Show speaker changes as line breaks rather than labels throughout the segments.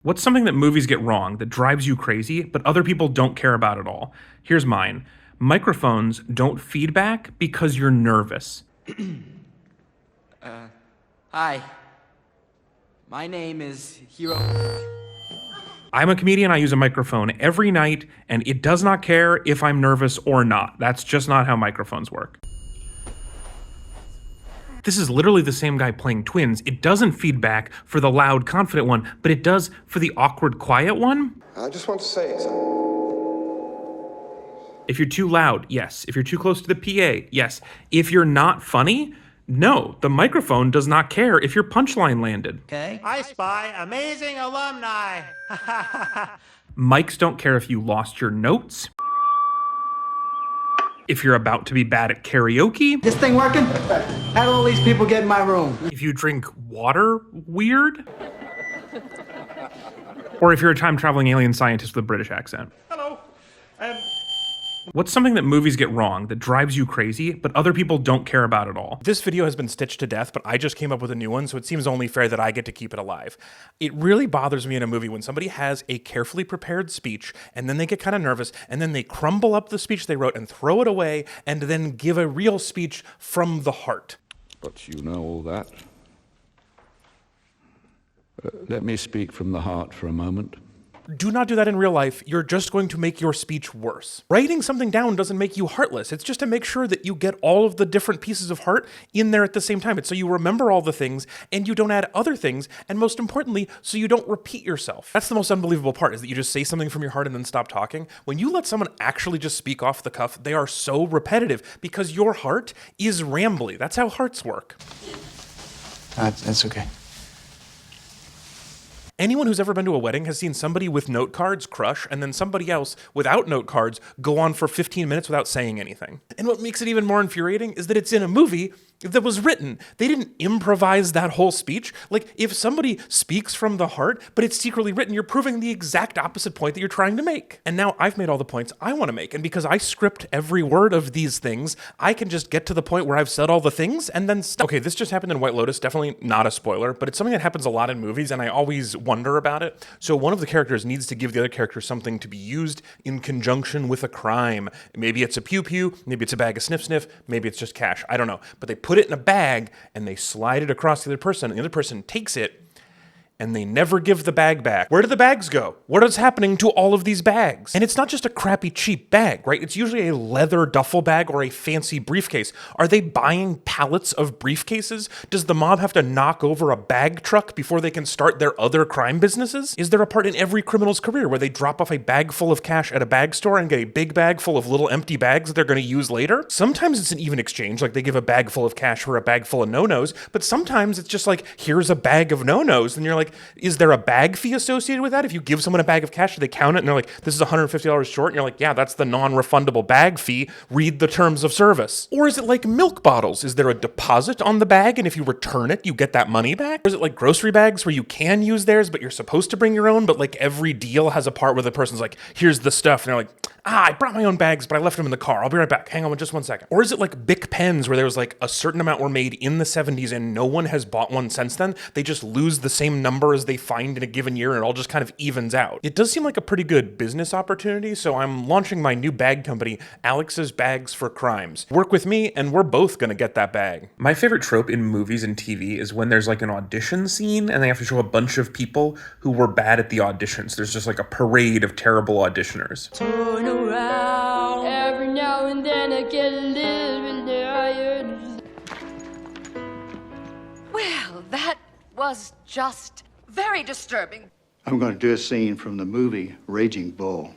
What's something that movies get wrong that drives you crazy, but other people don't care about at all? Here's mine. Microphones don't feedback because you're nervous.
Hi. My name is Hiro.
I'm a comedian, I use a microphone every night, and it does not care if I'm nervous or not. That's just not how microphones work. This is literally the same guy playing twins. It doesn't feedback for the loud, confident one, but it does for the awkward, quiet one.
I just want to say something.
If you're too loud, yes. If you're too close to the PA, yes. If you're not funny, no. The microphone does not care if your punchline landed.
Okay.
I spy amazing alumni.
Mics don't care if you lost your notes. If you're about to be bad at karaoke.
This thing working? How do all these people get in my room?
If you drink water weird. Or if you're a time-traveling alien scientist with a British accent.
Hello.
What's something that movies get wrong that drives you crazy, but other people don't care about at all?
This video has been stitched to death, but I just came up with a new one, so it seems only fair that I get to keep it alive. It really bothers me in a movie when somebody has a carefully prepared speech, and then they get kind of nervous, and then they crumble up the speech they wrote and throw it away, and then give a real speech from the heart.
But you know all that. Let me speak from the heart for a moment.
Do not do that in real life. You're just going to make your speech worse. Writing something down doesn't make you heartless. It's just to make sure that you get all of the different pieces of heart in there at the same time. It's so you remember all the things and you don't add other things. And most importantly, so you don't repeat yourself. That's the most unbelievable part, is that you just say something from your heart and then stop talking. When you let someone actually just speak off the cuff, they are so repetitive because your heart is rambly. That's how hearts work.
That's okay.
Anyone who's ever been to a wedding has seen somebody with note cards crush and then somebody else without note cards go on for 15 minutes without saying anything. And what makes it even more infuriating is that it's in a movie that was written. They didn't improvise that whole speech. Like, if somebody speaks from the heart, but it's secretly written, you're proving the exact opposite point that you're trying to make. And now I've made all the points I want to make. And because I script every word of these things, I can just get to the point where I've said all the things and then stop. Okay, this just happened in White Lotus. Definitely not a spoiler, but it's something that happens a lot in movies, and I always wonder about it. So one of the characters needs to give the other character something to be used in conjunction with a crime. Maybe it's a pew-pew, maybe it's a bag of sniff-sniff, maybe it's just cash. I don't know. But they put it in a bag and they slide it across the other person, and the other person takes it and they never give the bag back. Where do the bags go? What is happening to all of these bags? And it's not just a crappy, cheap bag, right? It's usually a leather duffel bag or a fancy briefcase. Are they buying pallets of briefcases? Does the mob have to knock over a bag truck before they can start their other crime businesses? Is there a part in every criminal's career where they drop off a bag full of cash at a bag store and get a big bag full of little empty bags that they're going to use later? Sometimes it's an even exchange, like they give a bag full of cash for a bag full of no-nos, but sometimes it's just like, here's a bag of no-nos, and you're like, is there a bag fee associated with that? If you give someone a bag of cash, do they count it? And they're like, this is $150 short. And you're like, yeah, that's the non-refundable bag fee. Read the terms of service. Or is it like milk bottles? Is there a deposit on the bag, and if you return it, you get that money back? Or is it like grocery bags where you can use theirs, but you're supposed to bring your own, but like every deal has a part where the person's like, here's the stuff. And they're like, I brought my own bags, but I left them in the car. I'll be right back. Hang on just 1 second. Or is it like Bic pens where there was like a certain amount were made in the 70s and no one has bought one since then? They just lose the same number as they find in a given year, and it all just kind of evens out. It does seem like a pretty good business opportunity, so I'm launching my new bag company, Alex's Bags for Crimes. Work with me and we're both gonna get that bag.
My favorite trope in movies and TV is when there's like an audition scene and they have to show a bunch of people who were bad at the auditions. There's just like a parade of terrible auditioners.
Turn around. Every now and then I get a little bit tired.
Well, that was just very disturbing.
I'm going to do a scene from the movie Raging Bull.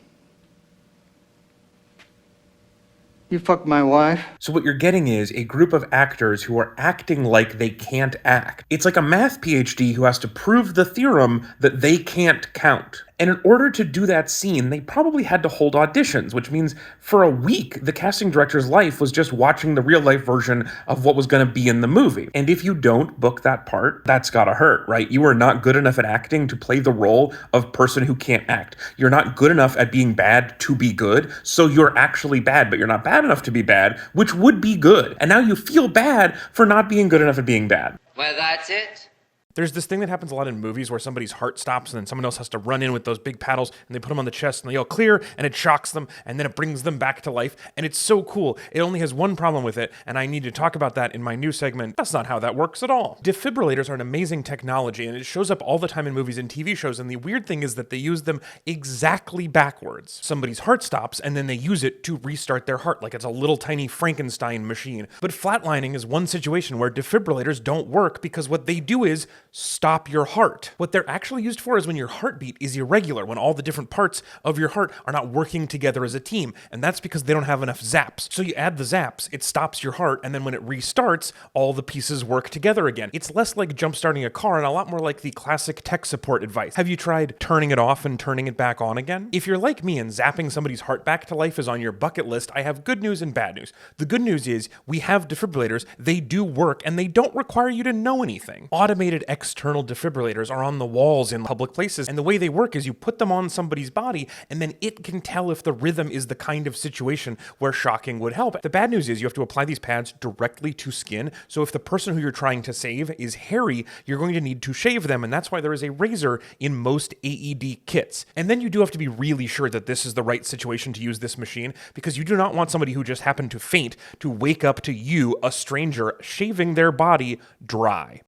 You fucked my wife?
So what you're getting is a group of actors who are acting like they can't act. It's like a math PhD who has to prove the theorem that they can't count. And in order to do that scene, they probably had to hold auditions, which means for a week, the casting director's life was just watching the real life version of what was going to be in the movie. And if you don't book that part, that's gotta hurt, right? You are not good enough at acting to play the role of person who can't act. You're not good enough at being bad to be good, so you're actually bad, but you're not bad enough to be bad, which would be good. And now you feel bad for not being good enough at being bad.
Well, that's it.
There's this thing that happens a lot in movies where somebody's heart stops and then someone else has to run in with those big paddles and they put them on the chest and they yell clear and it shocks them and then it brings them back to life. And it's so cool. It only has one problem with it, and I need to talk about that in my new segment. That's not how that works at all. Defibrillators are an amazing technology and it shows up all the time in movies and TV shows, and the weird thing is that they use them exactly backwards. Somebody's heart stops and then they use it to restart their heart like it's a little tiny Frankenstein machine. But flatlining is one situation where defibrillators don't work because what they do is stop your heart. What they're actually used for is when your heartbeat is irregular, when all the different parts of your heart are not working together as a team, and that's because they don't have enough zaps. So you add the zaps, it stops your heart, and then when it restarts, all the pieces work together again. It's less like jump-starting a car and a lot more like the classic tech support advice. Have you tried turning it off and turning it back on again? If you're like me and zapping somebody's heart back to life is on your bucket list, I have good news and bad news. The good news is we have defibrillators, they do work, and they don't require you to know anything. Automated external defibrillators are on the walls in public places, and the way they work is you put them on somebody's body, and then it can tell if the rhythm is the kind of situation where shocking would help. The bad news is you have to apply these pads directly to skin, so if the person who you're trying to save is hairy, you're going to need to shave them, and that's why there is a razor in most AED kits. And then you do have to be really sure that this is the right situation to use this machine, because you do not want somebody who just happened to faint to wake up to you, a stranger, shaving their body dry.